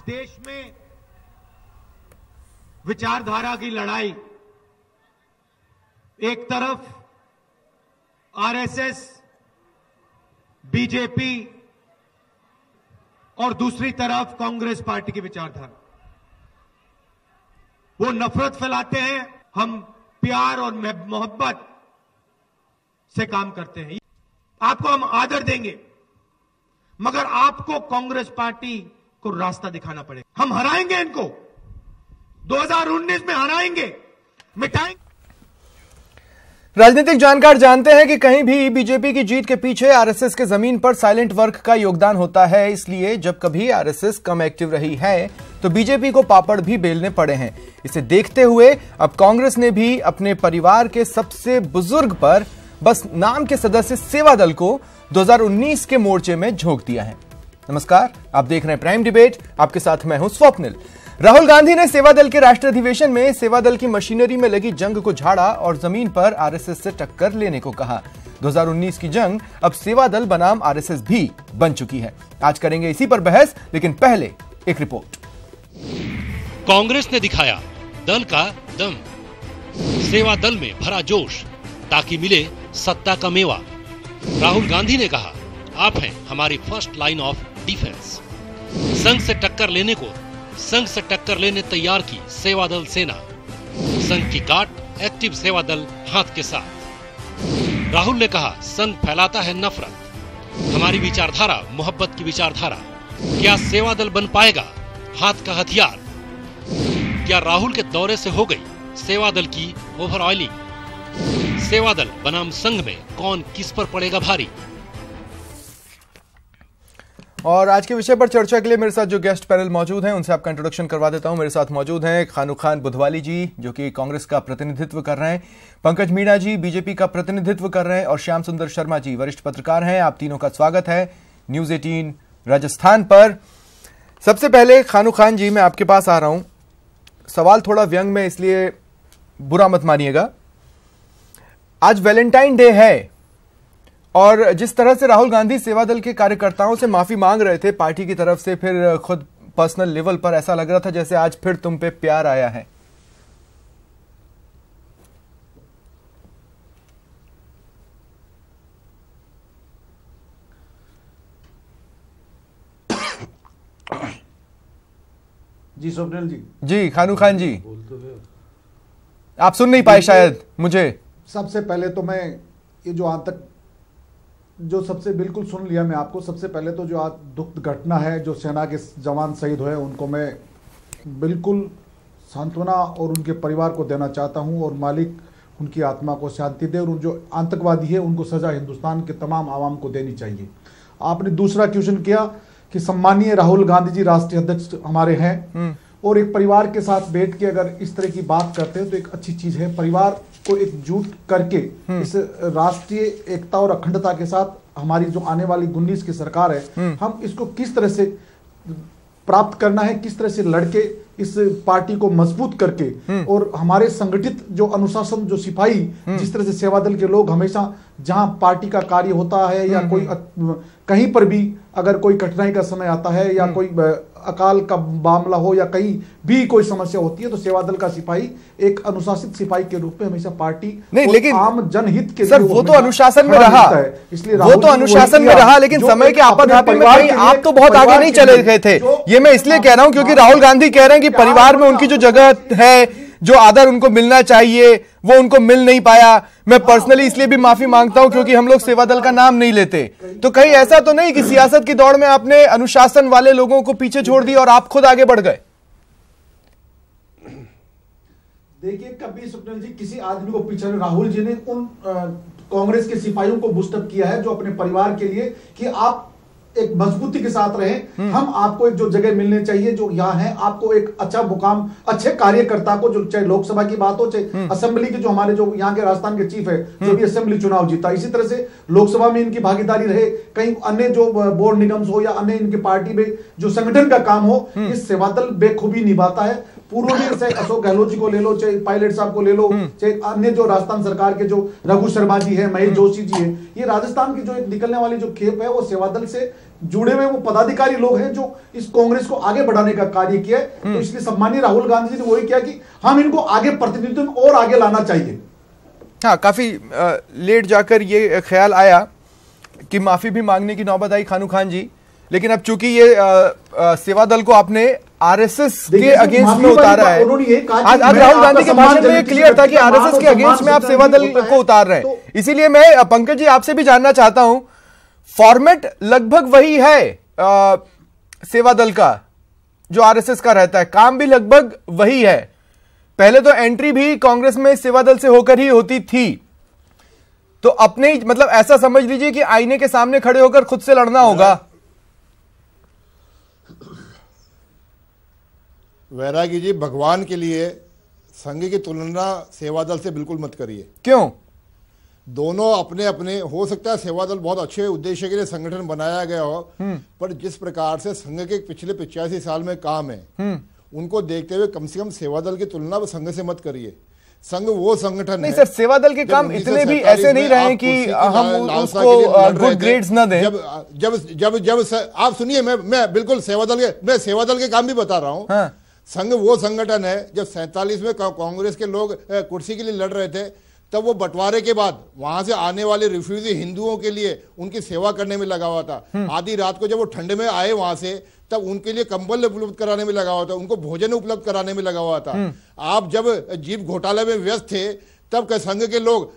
देश में विचारधारा की लड़ाई, एक तरफ आरएसएस, बीजेपी और दूसरी तरफ कांग्रेस पार्टी की विचारधारा, वो नफरत फैलाते हैं। हम प्यार और मोहब्बत से काम करते हैं। आपको हम आदर देंगे, मगर आपको कांग्रेस पार्टी को रास्ता दिखाना पड़ेगा। हम हराएंगे इनको, 2019 में हराएंगे, मिटाएंगे। राजनीतिक जानकार जानते हैं कि कहीं भी बीजेपी की जीत के पीछे आरएसएस के जमीन पर साइलेंट वर्क का योगदान होता है। इसलिए जब कभी आरएसएस कम एक्टिव रही है तो बीजेपी को पापड़ भी बेलने पड़े हैं। इसे देखते हुए अब कांग्रेस ने भी अपने परिवार के सबसे बुजुर्ग पर बस नाम के सदस्य सेवा दल को 2019 के मोर्चे में झोंक दिया है। नमस्कार, आप देख रहे हैं प्राइम डिबेट। आपके साथ मैं हूं स्वप्निल। राहुल गांधी ने सेवा दल के राष्ट्रीय अधिवेशन में सेवा दल की मशीनरी में लगी जंग को झाड़ा और जमीन पर आरएसएस से टक्कर लेने को कहा। 2019 की जंग अब सेवा दल बनाम आरएसएस भी बन चुकी है। आज करेंगे इसी पर बहस, लेकिन पहले एक रिपोर्ट। कांग्रेस ने दिखाया दल का दम, सेवा दल में भरा जोश ताकि मिले सत्ता का मेवा। राहुल गांधी ने कहा, आप हैं हमारी फर्स्ट लाइन ऑफ डिफेंस। संघ से टक्कर लेने तैयार की सेवा दल सेना। संघ की काट एक्टिव सेवा दल हाथ के साथ। राहुल ने कहा, संघ फैलाता है नफरत, हमारी विचारधारा मोहब्बत की विचारधारा। क्या सेवा दल बन पाएगा हाथ का हथियार? क्या राहुल के दौरे से हो गई सेवा दल की ओवर ऑयलिंग? सेवा दल बनाम संघ में कौन किस पर पड़ेगा भारी? और आज के विषय पर चर्चा के लिए मेरे साथ जो गेस्ट पैनल मौजूद हैं उनसे आपका इंट्रोडक्शन करवा देता हूं। मेरे साथ मौजूद हैं खानुखान बुधवाली जी, जो कि कांग्रेस का प्रतिनिधित्व कर रहे हैं, पंकज मीणा जी बीजेपी का प्रतिनिधित्व कर रहे हैं, और श्याम सुंदर शर्मा जी वरिष्ठ पत्रकार हैं। आप तीनों का स्वागत है न्यूज 18 राजस्थान पर। सबसे पहले खानुखान जी, मैं आपके पास आ रहा हूं। सवाल थोड़ा व्यंग में, इसलिए बुरा मत मानिएगा। आज वैलेंटाइन डे है और जिस तरह से राहुल गांधी सेवा दल के कार्यकर्ताओं से माफी मांग रहे थे पार्टी की तरफ से, फिर खुद पर्सनल लेवल पर ऐसा लग रहा था जैसे आज फिर तुम पे प्यार आया है। जी स्वप्निल जी खानुखान जी, आप सुन नहीं पाए शायद मुझे। सबसे पहले तो मैं ये जो सबसे बिल्कुल सुन लिया मैं आपको। सबसे पहले तो जो आज दुख घटना है, जो सेना के जवान शहीद हुए, उनको मैं बिल्कुल सांत्वना और उनके परिवार को देना चाहता हूं, और मालिक उनकी आत्मा को शांति दे, और जो आतंकवादी है उनको सजा हिंदुस्तान के तमाम आवाम को देनी चाहिए। आपने दूसरा क्वेश्चन किया कि सम्मानीय राहुल गांधी जी राष्ट्रीय अध्यक्ष हमारे हैं, और एक परिवार के साथ बैठ के अगर इस तरह की बात करते हैं तो एक अच्छी चीज है। परिवार को एकजुट करके इस राष्ट्रीय एकता और अखंडता के साथ हमारी जो आने वाली 19 की सरकार है, हम इसको किस तरह से प्राप्त करना है, किस तरह से लड़के इस पार्टी को मजबूत करके, और हमारे संगठित जो अनुशासन, जो सिपाही, जिस तरह से सेवा दल के लोग हमेशा जहां पार्टी का कार्य होता है या कोई कहीं पर भी अगर कोई कठिनाई का समय आता है या कोई अकाल का मामला हो या कहीं भी कोई समस्या होती है, तो सेवा दल का सिपाही एक अनुशासित सिपाही के रूप में हमेशा पार्टी नहीं, लेकिन आम जनहित के सर वो तो अनुशासन में रहा, इसलिए वो तो अनुशासन में रहा, लेकिन समय के आपातकाल में आप तो बहुत आगे नहीं चले गए थे। ये मैं इसलिए कह रहा हूं क्योंकि राहुल गांधी कह रहे हैं कि परिवार में उनकी जो जगह है, जो आदर उनको मिलना चाहिए, वो उनको मिल नहीं पाया। मैं पर्सनली इसलिए भी माफी मांगता हूं क्योंकि हम लोग सेवा दल का नाम नहीं लेते। तो कहीं ऐसा तो नहीं कि सियासत की दौड़ में आपने अनुशासन वाले लोगों को पीछे छोड़ दिया और आप खुद आगे बढ़ गए? देखिए, कभी स्वप्निल जी किसी आदमी को पीछे, राहुल जी ने उन कांग्रेस के सिपाहियों को बूस्टअप किया है जो अपने परिवार के लिए कि आप एक मजबूती के साथ रहें, हम आपको एक जो जगह मिलने चाहिए जो यहाँ है, आपको एक अच्छा मुकाम, अच्छे कार्यकर्ता को, जो चाहे लोकसभा की बात हो चाहे असेंबली की, जो हमारे जो यहाँ के राजस्थान के चीफ है जो भी असेंबली चुनाव जीता, इसी तरह से लोकसभा में इनकी भागीदारी रहे, कहीं अन्य जो बोर्ड निगम हो या अन्य इनकी पार्टी में जो संगठन का काम हो, इस सेवा दल बेखूबी निभाता है। पूर्व में चाहे अशोक गहलोत जी को ले लो, चाहे पायलट साहब को ले लो, चाहे अन्य जो राजस्थान सरकार के जो रघु शर्मा जी है, महेश जोशी जी है, ये राजस्थान की जो एक निकलने वाली जो खेप है वो सेवादल से जुड़े हुए वो पदाधिकारी लोग हैं जो इस कांग्रेस को आगे बढ़ाने का कार्य किया है। तो इसलिए सम्मानीय राहुल गांधी जी ने वही किया कि हम इनको आगे प्रतिनिधित्व और आगे लाना चाहिए। हाँ, काफी लेट जाकर ये ख्याल आया कि माफी भी मांगने की नौबत आई खानू खान जी, लेकिन अब चूंकि ये सेवा दल को आपने आरएसएस के अगेंस्ट में उतारा है, आज राहुल गांधी के भाषण में क्लियर था कि आरएसएस के अगेंस्ट में आप सेवा दल को उतार रहे हैं। इसीलिए मैं पंकज जी आपसे भी जानना चाहता हूं, फॉर्मेट लगभग वही है सेवा दल का जो आरएसएस का रहता है, काम भी लगभग वही है। पहले तो एंट्री भी कांग्रेस में सेवा दल से होकर ही होती थी, तो अपने मतलब ऐसा समझ लीजिए कि आईने के सामने खड़े होकर खुद से लड़ना होगा। वैरागी जी, भगवान के लिए संघ की तुलना सेवा दल से बिल्कुल मत करिए। क्यों? दोनों अपने अपने, हो सकता है सेवा दल बहुत अच्छे उद्देश्य के लिए संगठन बनाया गया हो, पर जिस प्रकार से संघ के पिछले 85 साल में काम है उनको देखते हुए कम से कम सेवा दल की तुलना संघ से मत करिए। संघ वो संगठन नहीं सर, सेवा दल के काम इतने भी ऐसे नहीं रहे कि हम उसको गुड ग्रेड्स न दें। जब आप सुनिए, मैं बिल्कुल सेवा दल के काम भी बता रहा हूं। हाँ। संघ वो संगठन है, जब 47 में कांग्रेस के लोग कुर्सी के लिए लड़ रहे थे, तब वो बंटवारे के बाद वहां से आने वाले रिफ्यूजी हिंदुओं के लिए उनकी सेवा करने में लगा हुआ था। आधी रात को जब वो ठंड में आए वहां से, तब उनके लिए कंबल उपलब्ध कराने में लगा हुआ था, उनको भोजन उपलब्ध कराने में लगा हुआ था। आप जब जीप घोटाले में व्यस्त थे, तब के संघ के लोग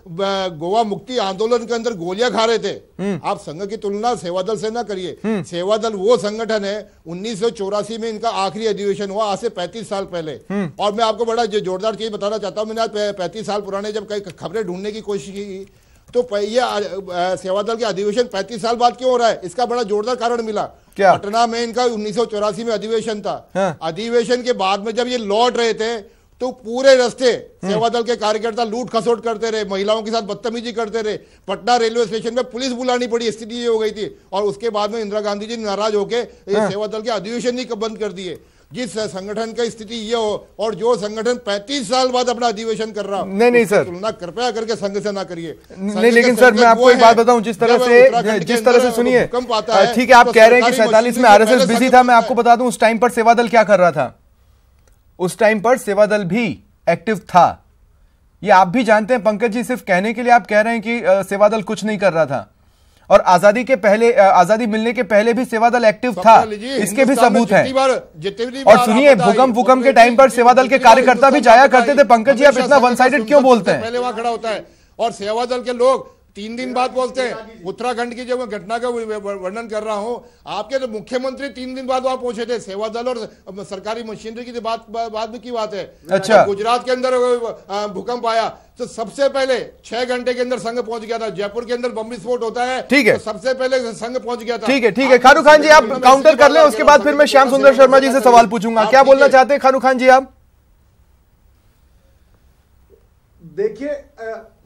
गोवा मुक्ति आंदोलन के अंदर गोलियां खा रहे थे। आप संघ की तुलना सेवा दल से ना करिए। सेवा दल वो संगठन है, 1984 में इनका आखिरी अधिवेशन हुआ, आज से 35 साल पहले। और मैं आपको बड़ा जोरदार चीज बताना चाहता हूं, मैंने आज 35 साल पुराने जब कई खबरें ढूंढने की कोशिश की, तो ये सेवा दल के अधिवेशन 35 साल बाद क्यों हो रहा है, इसका बड़ा जोरदार कारण मिला। पटना में इनका 1984 में अधिवेशन था। अधिवेशन के बाद में जब ये लौट रहे थे, तो पूरे रास्ते सेवा दल के कार्यकर्ता लूट खसोट करते रहे, महिलाओं के साथ बदतमीजी करते रहे। पटना रेलवे स्टेशन में पुलिस बुलानी पड़ी, स्थिति ये हो गई थी। और उसके बाद में इंदिरा गांधी जी नाराज होकर सेवा दल के अधिवेशन ही बंद कर दिए। जिस संगठन का स्थिति ये हो, और जो संगठन 35 साल बाद अपना अधिवेशन कर रहा, नहीं सर, तुलना कृपया करके संघ से ना करिए। नहीं, लेकिन सर मैं आपको एक बात बताऊं, जिस तरह से सुनिए, ठीक है, आप कह रहे हैं कि 47 में आरएसएस बिजी था। मैं आपको बता दूं उस टाइम पर सेवा दल क्या कर रहा था। उस टाइम पर सेवा दल भी एक्टिव था, ये आप भी जानते हैं पंकज जी। सिर्फ कहने के लिए आप कह रहे हैं कि सेवा दल कुछ नहीं कर रहा था, और आजादी के पहले, आजादी मिलने के पहले भी सेवा दल एक्टिव था, इसके भी सबूत हैं। और सुनिए, भूकंप के टाइम पर सेवा दल के कार्यकर्ता भी जाया करते थे। पंकज जी, आप इतना वन साइडेड क्यों बोलते हैं? पहले वहां खड़ा होता है, और सेवा दल के लोग 3 दिन बाद बोलते हैं। उत्तराखंड की जब मैं घटना का वर्णन कर रहा हूं, आपके तो मुख्यमंत्री 3 दिन बाद वहां पहुंचे थे। सेवा दल और सरकारी मशीनरी की बात की बात है। अच्छा, गुजरात के अंदर भूकंप आया तो सबसे पहले 6 घंटे के अंदर संघ पहुंच गया था। जयपुर के अंदर बम विस्फोट होता है, ठीक है, तो सबसे पहले संघ पहुंच गया था। ठीक है खानू खान जी, आप काउंटर कर लें, उसके बाद फिर मैं श्याम सुंदर शर्मा जी से सवाल पूछूंगा। क्या बोलना चाहते हैं खानू खान जी आप? देखिए,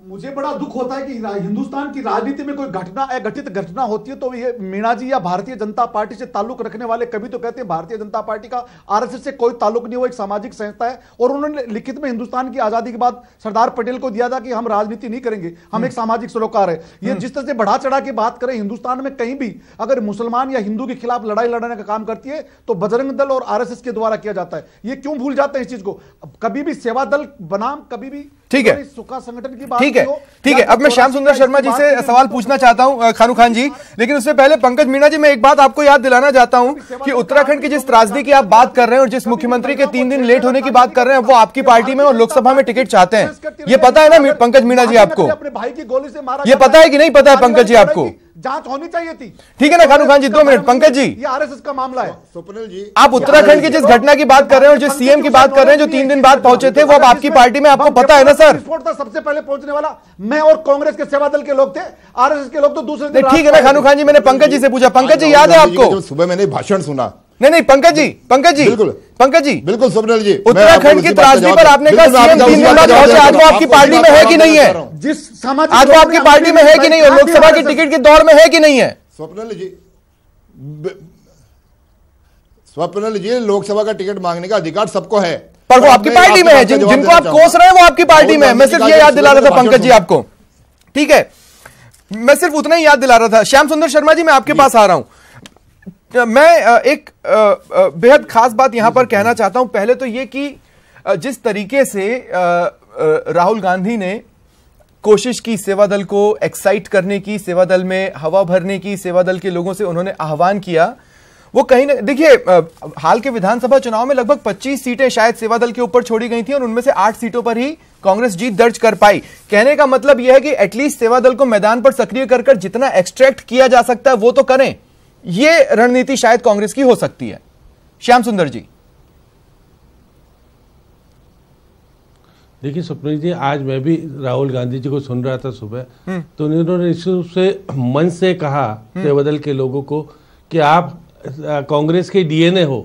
मुझे बड़ा दुख होता है कि हिंदुस्तान की राजनीति में कोई घटना, अघटित घटना होती है तो ये मीणा जी या भारतीय जनता पार्टी से ताल्लुक रखने वाले कभी तो कहते हैं भारतीय जनता पार्टी का आरएसएस से कोई ताल्लुक नहीं, वो एक सामाजिक संस्था है। और उन्होंने लिखित में हिंदुस्तान की आजादी के बाद सरदार पटेल को दिया था कि हम राजनीति नहीं करेंगे, हम एक सामाजिक सरोकार है। ये जिस तरह से बढ़ा चढ़ा के बात करें, हिंदुस्तान में कहीं भी अगर मुसलमान या हिंदू के खिलाफ लड़ाई लड़ने का काम करती है तो बजरंग दल और आरएसएस के द्वारा किया जाता है। ये क्यों भूल जाते हैं इस चीज को? कभी भी सेवा दल बनाम कभी भी, ठीक है, सुखा संगठन की बात, ठीक है। अब मैं श्याम सुंदर शर्मा जी से सवाल पूछना चाहता हूं खानू खान जी, लेकिन उससे पहले पंकज मीणा जी, मैं एक बात आपको याद दिलाना चाहता हूं कि उत्तराखंड की जिस त्रासदी की आप बात कर रहे हैं और जिस मुख्यमंत्री के 3 दिन लेट होने की बात कर रहे हैं, वो आपकी पार्टी में और लोकसभा में टिकट चाहते हैं। ये पता है ना पंकज मीणा जी आपको? अपने भाई की गोली से मारा, ये पता है कि नहीं पता है पंकज जी आपको? जांच होनी चाहिए थी। ठीक है ना खानू खान जी, 2 मिनट। पंकज जी, ये आरएसएस का मामला है। स्वप्निल जी, आप उत्तराखंड की जिस घटना की बात कर रहे हैं और जिस सीएम की बात कर रहे हैं जो 3 दिन बाद पहुंचे थे, वो अब आपकी पार्टी में, आपको पता है ना सर? विस्फोट था सबसे पहले पहुंचने वाला, मैं और कांग्रेस के सेवा दल के लोग थे, आरएसएस के लोग तो दूसरे दिन। ठीक है ना खानू खान जी, मैंने पंकज जी से पूछा। पंकज जी, याद है आपको सुबह मैंने भाषण सुना? नहीं पंकज जी, बिल्कुल स्वप्निल जी, उत्तराखंड की त्रासदी पर आपने कहा सीएम 3 दिन बाद पहुंचे, आज वो आपकी पार्टी में है कि नहीं है? जिस सामाजिक, आज वो आपकी पार्टी में है कि नहीं है? लोकसभा की टिकट के दौर में है कि नहीं है? स्वप्निल जी, लोकसभा का टिकट मांगने का अधिकार सबको है। पर वो आपकी पार्टी में है, जिनको आप कोस रहे हैं वो आपकी पार्टी में है। मैं सिर्फ ये याद दिला रहा था पंकज जी आपको, ठीक है, मैं सिर्फ उतना ही याद दिला रहा था। श्याम सुंदर शर्मा जी, मैं आपके पास आ रहा हूं। मैं एक बेहद खास बात यहां पर कहना चाहता हूं। पहले तो ये कि जिस तरीके से राहुल गांधी ने कोशिश की सेवादल को एक्साइट करने की, सेवादल में हवा भरने की, सेवादल के लोगों से उन्होंने आह्वान किया, वो कहीं ना, देखिए हाल के विधानसभा चुनाव में लगभग 25 सीटें शायद सेवादल के ऊपर छोड़ी गई थी और उनमें से 8 सीटों पर ही कांग्रेस जीत दर्ज कर पाई। कहने का मतलब यह है कि एटलीस्ट सेवादल को मैदान पर सक्रिय कर जितना एक्सट्रैक्ट किया जा सकता है वो तो करें। यह रणनीति शायद कांग्रेस की हो सकती है। श्याम सुंदर जी। देखिए स्वप्निल जी, आज मैं भी राहुल गांधी जी को सुन रहा था सुबह, तो उन्होंने निश्चित रूप से मन से कहा सेवादल के लोगों को कि आप कांग्रेस के डीएनए हो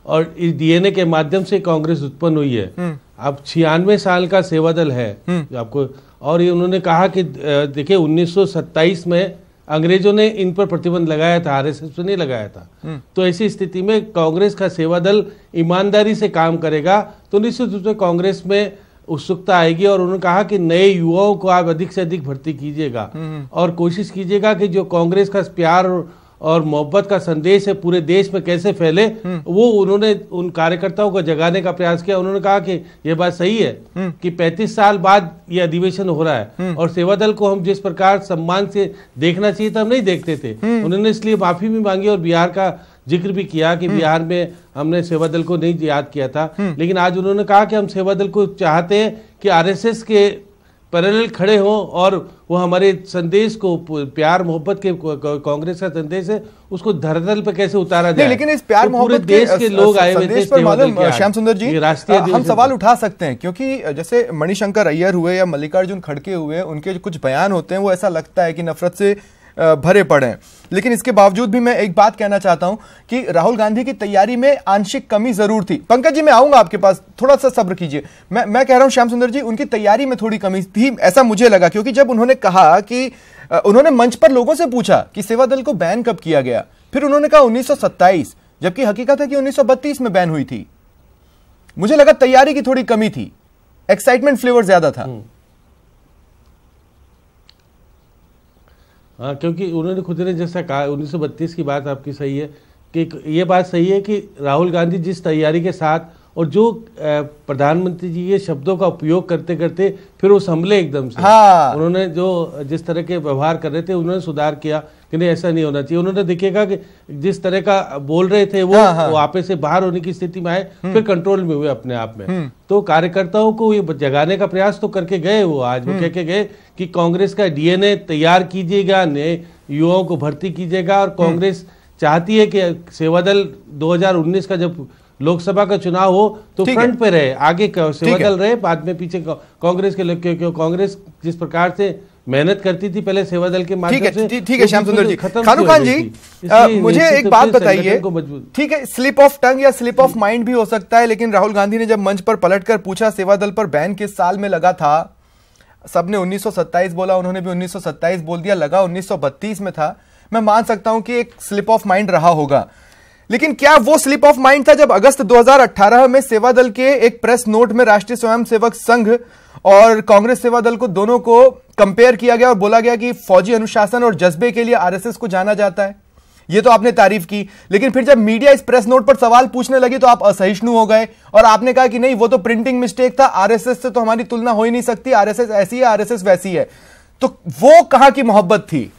और इस डीएनए के माध्यम से कांग्रेस उत्पन्न हुई है। अब 96 साल का सेवादल है आपको, और ये उन्होंने कहा कि देखिए 1927 में अंग्रेजों ने इन पर प्रतिबंध लगाया था, आरएसएस पे नहीं लगाया था। तो ऐसी स्थिति में कांग्रेस का सेवादल ईमानदारी से काम करेगा तो निश्चित रूप से कांग्रेस में उत्सुकता आएगी। और उन्होंने कहा कि नए युवाओं को आप अधिक से अधिक भर्ती कीजिएगा और कोशिश कीजिएगा कि जो कांग्रेस का प्यार और मोहब्बत का संदेश है पूरे देश में कैसे फैले, वो उन्होंने उन कार्यकर्ताओं को जगाने का प्रयास किया। उन्होंने कहा कि यह बात सही है कि 35 साल बाद ये अधिवेशन हो रहा है और सेवादल को हम जिस प्रकार सम्मान से देखना चाहिए था हम नहीं देखते थे। उन्होंने इसलिए माफी भी मांगी और बिहार का जिक्र भी किया कि बिहार में हमने सेवादल को नहीं याद किया था। लेकिन आज उन्होंने कहा कि हम सेवादल को चाहते हैं कि आरएसएस के पैरेलल खड़े हों और वो हमारे संदेश को, प्यार मोहब्बत के कांग्रेस का संदेश है, उसको धरातल पे कैसे उतारा जाए। लेकिन इस प्यार मोहब्बत देश के लोग आए हुए थे श्याम सुंदर जी, हम सवाल उठा सकते हैं क्योंकि जैसे मणिशंकर अय्यर हुए या मल्लिकार्जुन खड़गे हुए, उनके कुछ बयान होते हैं वो ऐसा लगता है कि नफरत से भरे पड़े हैं। लेकिन इसके बावजूद भी मैं एक बात कहना चाहता हूं कि राहुल गांधी की तैयारी में आंशिक कमी जरूर थी। पंकज जी, मैं आऊंगा आपके पास, थोड़ा सा सब्र कीजिए। मैं कह रहा हूं श्याम सुंदर जी, उनकी तैयारी में थोड़ी कमी थी, ऐसा मुझे लगा, क्योंकि जब उन्होंने कहा कि उन्होंने मंच पर लोगों से पूछा कि सेवादल को बैन कब किया गया, फिर उन्होंने कहा 1927, जबकि हकीकत है कि 1932 में बैन हुई थी। मुझे लगा तैयारी की थोड़ी कमी थी, एक्साइटमेंट फ्लेवर ज्यादा था। हाँ, क्योंकि उन्होंने खुद ने जैसा कहा 1932 की बात आपकी सही है कि ये बात सही है कि राहुल गांधी जिस तैयारी के साथ और जो प्रधानमंत्री जी ये शब्दों का उपयोग करते करते फिर वो संभले एकदम से। हाँ। उन्होंने जो जिस तरह के व्यवहार कर रहे थे उन्होंने सुधार किया कि नहीं ऐसा नहीं होना चाहिए। उन्होंने देखिएगा कि जिस तरह का बोल रहे थे वो आपे से बाहर होने की स्थिति में आए, फिर कंट्रोल में हुए अपने आप में। तो कार्यकर्ताओं को ये जगाने का प्रयास तो करके गए वो आज, वो कह के गए कि कांग्रेस का डीएनए तैयार कीजिएगा, नए युवाओं को भर्ती कीजिएगा। और कांग्रेस चाहती है कि सेवादल 2019 का जब लोकसभा का चुनाव हो तो फ्रंट पे रहे, आगे सेवादल रहे, बाद में पीछे कांग्रेस के लोग, क्योंकि कांग्रेस जिस प्रकार से मेहनत करती थी पहले सेवादल के माध्यम से। ठीक है श्याम सुंदर जी। खानू खान जी, मुझे एक बात बताइए, ठीक है स्लिप ऑफ टंग या स्लिप ऑफ माइंड भी हो सकता है, लेकिन राहुल गांधी ने जब मंच पर पलटकर पूछा सेवादल पर बैन किस साल में लगा था, सबने 1927 बोला, उन्होंने भी 1927 बोल दिया, लगा 1932 में था। मैं मान सकता हूं कि एक स्लिप ऑफ माइंड रहा होगा, लेकिन क्या वो स्लिप ऑफ माइंड था जब अगस्त 2018 में सेवादल के एक प्रेस नोट में राष्ट्रीय स्वयंसेवक संघ और कांग्रेस सेवादल को दोनों को कंपेयर किया गया और बोला गया कि फौजी अनुशासन और जज्बे के लिए आरएसएस को जाना जाता है। ये तो आपने तारीफ की, लेकिन फिर जब मीडिया इस प्रेस नोट पर सवाल पूछने लगी तो आप असहिष्णु हो गए और आपने कहा कि नहीं वो तो प्रिंटिंग मिस्टेक था, आरएसएस से तो हमारी तुलना हो ही नहीं सकती, आरएसएस ऐसी है, आरएसएस वैसी है। तो वो कहां की मोहब्बत थी?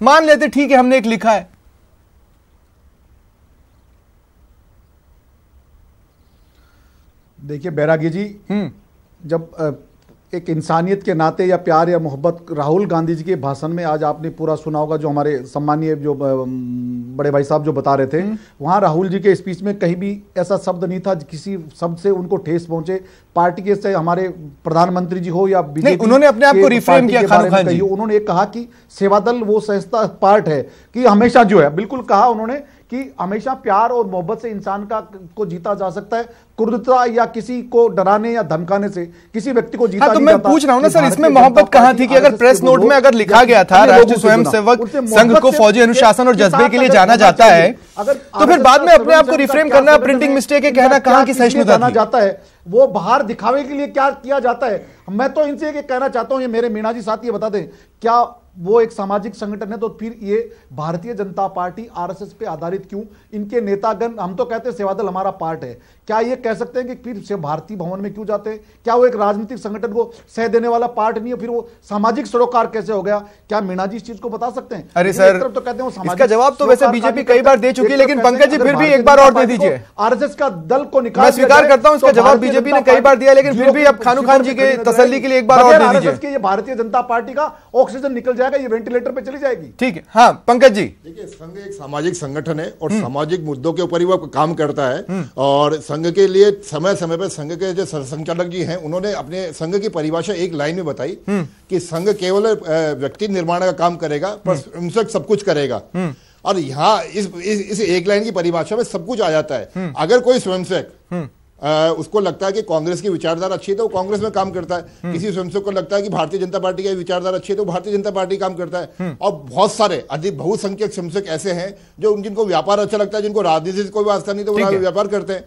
मान लेते ठीक है हमने एक लिखा है। देखिए बैरागी जी, जब एक इंसानियत के नाते या प्यार या मोहब्बत, राहुल गांधी जी के भाषण में आज आपने पूरा सुना होगा, जो हमारे सम्मानीय जो बड़े भाई साहब जो बता रहे थे, वहां राहुल जी के स्पीच में कहीं भी ऐसा शब्द नहीं था किसी शब्द से उनको ठेस पहुंचे। पार्टी के से हमारे प्रधानमंत्री जी हो या बीजेपी, उन्होंने अपने आप को रिफ्रेम किया। खान जी उन्होंने कहा कि सेवादल वो संस्था पार्ट है कि हमेशा जो है, बिल्कुल कहा उन्होंने कि हमेशा प्यार और मोहब्बत से इंसान को जीता जा सकता है, क्रूरता या किसी को डराने या धमकाने से किसी व्यक्ति को जीता तो नहीं मैं जाता। पूछ रहा हूं ना सर, इसमें मोहब्बत कहां थी कि अगर प्रेस नोट में अगर लिखा गया था राष्ट्रीय स्वयंसेवक संघ को फौजी अनुशासन और जज्बे के लिए जाना जाता है, तो फिर बाद में अपने आप को रिफ्रेम करना, प्रिंटिंग मिस्टेक है कहना कहां की सहिष्णुता थी? जाता है वो बाहर दिखावे के लिए क्या किया जाता है। मैं तो इनसे ये कहना चाहता हूं, ये मेरे मीणा जी साथ ये बता दें, क्या वो एक सामाजिक संगठन है तो फिर ये भारतीय जनता पार्टी आरएसएस पे आधारित क्यों? इनके नेतागण, हम तो कहते हैं सेवादल हमारा पार्ट है, क्या ये कह सकते हैं कि फिर से भारतीय भवन में क्यों जाते हैं? क्या वो एक राजनीतिक संगठन को सह देने वाला पार्ट नहीं है? फिर वो सामाजिक सरोकार कैसे हो गया? क्या मीणा जी इस चीज को बता सकते हैं? अरे सर, तो कहते हैं इसका जवाब तो वैसे बीजेपी कई बार दे चुकी है, लेकिन पंकज जी फिर भी एक बार और दे दीजिए। आरएसएस का दल को निकाल, मैं स्वीकार करता हूं इसका जवाब बीजेपी ने कई बार दिया, लेकिन फिर भी अब खानू खान जी के तसल्ली के लिए एक बार और दे दीजिए। ये भारतीय जनता पार्टी का ऑक्सीजन निकल जाएगा, ये वेंटिलेटर पे चली जाएगी। ठीक है, हाँ पंकज जी। देखिए, संघ एक सामाजिक संगठन है और सामाजिक मुद्दों के ऊपर ही वो काम करता है, और संघ के लिए समय समय पर संघ के जो संचालक जी हैं उन्होंने अपने संघ की परिभाषा एक लाइन में बताई कि संघ केवल व्यक्ति निर्माण का काम करेगा पर स्वयंसेवक सब कुछ करेगा। और यहाँ इस एक लाइन की परिभाषा में सब कुछ आ जाता है। अगर कोई स्वयंसेवक उसको लगता है कि कांग्रेस की विचारधारा अच्छी है तो वो कांग्रेस में काम करता है, किसी स्वयंसेवक को लगता है कि भारतीय जनता पार्टी की विचारधारा अच्छी है तो भारतीय जनता पार्टी काम करता है। और बहुत सारे अधिक बहुसंख्यक स्वयंसेवक ऐसे हैं जो जिनको व्यापार अच्छा लगता है, जिनको राजनीति से कोई वास्ता नहीं तो वो व्यापार करते हैं।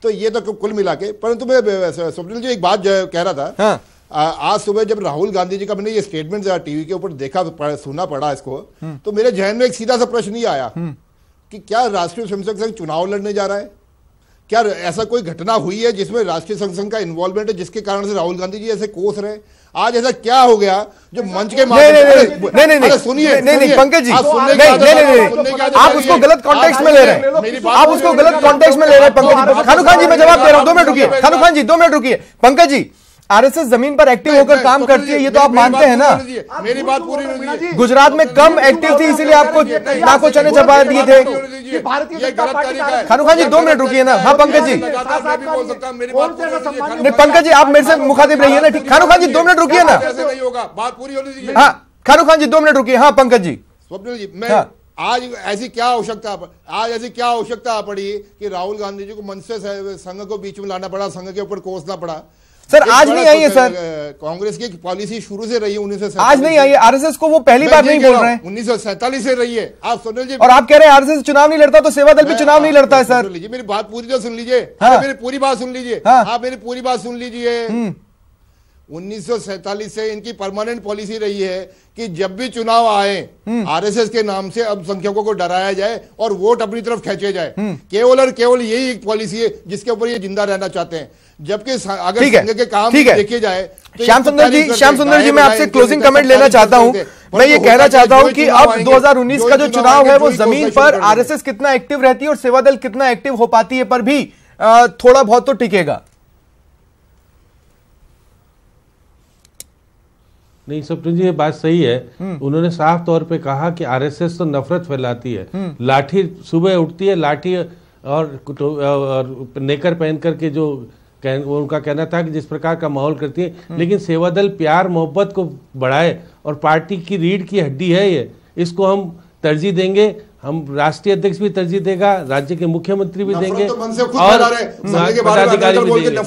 तो ये तो कुल मिला के, परंतु मैं स्वप्निल जी एक बात कह रहा था। हाँ। आज सुबह जब राहुल गांधी जी का मैंने ये स्टेटमेंट टीवी के ऊपर देखा, सुना पड़ा इसको, तो मेरे जहन में एक सीधा सा प्रश्न ही आया कि क्या राष्ट्रीय स्वयंसेवक संघ चुनाव लड़ने जा रहा है? क्या ऐसा कोई घटना हुई है जिसमें राष्ट्रीय संघ का इन्वॉल्वमेंट है जिसके कारण से राहुल गांधी जी ऐसे कोस रहे? आज ऐसा क्या हो गया जो मंच के नहीं सुनिए, नहीं पंकज जी, नहीं, आप उसको गलत कॉन्टेक्स्ट में ले रहे हैं, आप उसको गलत कॉन्टेक्स्ट में ले रहे हैं पंकज जी। खानू खान जी मैं जवाब दे रहा हूं, 2 मिनट रुकिए। खानू खान जी 2 मिनट रुकिए। पंकज जी, आरएसएस जमीन पर एक्टिव होकर काम करती है, ये तो आप मानते हैं ना? मेरी बात पूरी। गुजरात में कम एक्टिव थी, इसीलिए आपको नाको चने चबा दिए थे। खानू खान जी 2 मिनट रुकिए ना। हाँ पंकज जी, नहीं पंकज जी आप मेरे से मुखातिब रहिए ना। ठीक, खानू खान जी 2 मिनट रुकिए ना। बात पूरी होने दीजिए। हाँ खानू खान जी 2 मिनट रुकिए। हाँ पंकज जी। स्वप्निल जी, मैं आज ऐसी क्या आवश्यकता पड़ी कि राहुल गांधी जी को मंच से संघ को बीच में लाना पड़ा, संघ के ऊपर कोसना पड़ा? सर आज नहीं आई है सर, कांग्रेस की पॉलिसी शुरू से रही है 1947 आज नहीं आई है। आरएसएस को वो पहली बार नहीं बोल रहे हैं, 1947 से रही है। आप सुनील जी, और आप कह रहे हैं आरएसएस चुनाव नहीं लड़ता तो सेवादल भी चुनाव नहीं लड़ता है सर। मेरी बात पूरी तो सुन लीजिए। मेरी पूरी बात सुन लीजिए। आप मेरी पूरी बात सुन लीजिए। 1947 से इनकी परमानेंट पॉलिसी रही है कि जब भी चुनाव आए आरएसएस के नाम से अल्पसंख्यकों को डराया जाए और वोट अपनी तरफ खींचे जाए। केवल और केवल यही एक पॉलिसी है जिसके ऊपर ये जिंदा रहना चाहते हैं। जबकि अगर संघ के काम देखे जाए तो श्याम सुंदर जी मैं आपसे क्लोजिंग कमेंट लेना चाहता हूं। मैं ये कहना चाहता हूं कि अब 2019 का जो चुनाव है वो जमीन पर आरएसएस कितना एक्टिव रहती है और सेवादल कितना एक्टिव हो पाती है पर भी थोड़ा बहुत तो टिकेगा। नहीं स्वप्निल जी, ये बात सही है। उन्होंने साफ तौर पे कहा कि आरएसएस तो नफरत फैलाती है, लाठी सुबह उठती है, लाठी और नेकर पहन करके जो उनका कहना था कि जिस प्रकार का माहौल करती है, लेकिन सेवादल प्यार मोहब्बत को बढ़ाए और पार्टी की रीढ़ की हड्डी है ये, इसको हम तरजीह देंगे। हम राष्ट्रीय अध्यक्ष भी तरजीह देगा, राज्य के मुख्यमंत्री भी देंगे और पदाधिकारी भी देंगे।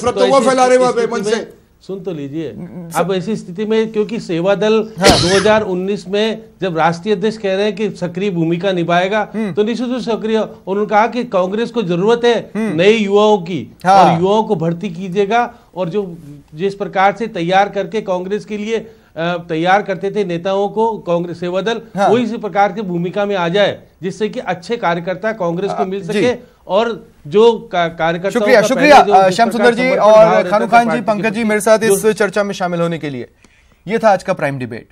सुन तो लीजिए, अब ऐसी स्थिति में क्योंकि सेवादल 2019 में जब राष्ट्रीय अध्यक्ष कह रहे हैं कि सक्रिय भूमिका निभाएगा तो निश्चित रूप से सक्रिय। उन्होंने कहा कि कांग्रेस को जरूरत है नए युवाओं की और युवाओं को भर्ती कीजिएगा, और जो जिस प्रकार से तैयार करके कांग्रेस के लिए तैयार करते थे नेताओं को कांग्रेस सेवादल, वो इसी प्रकार की भूमिका में आ जाए जिससे कि अच्छे कार्यकर्ता कांग्रेस को मिल सके और जो कार्यकर्ता। शुक्रिया श्याम सुंदर जी और खानू खान जी, पंकज जी मेरे साथ इस चर्चा में शामिल होने के लिए। यह था आज का प्राइम डिबेट।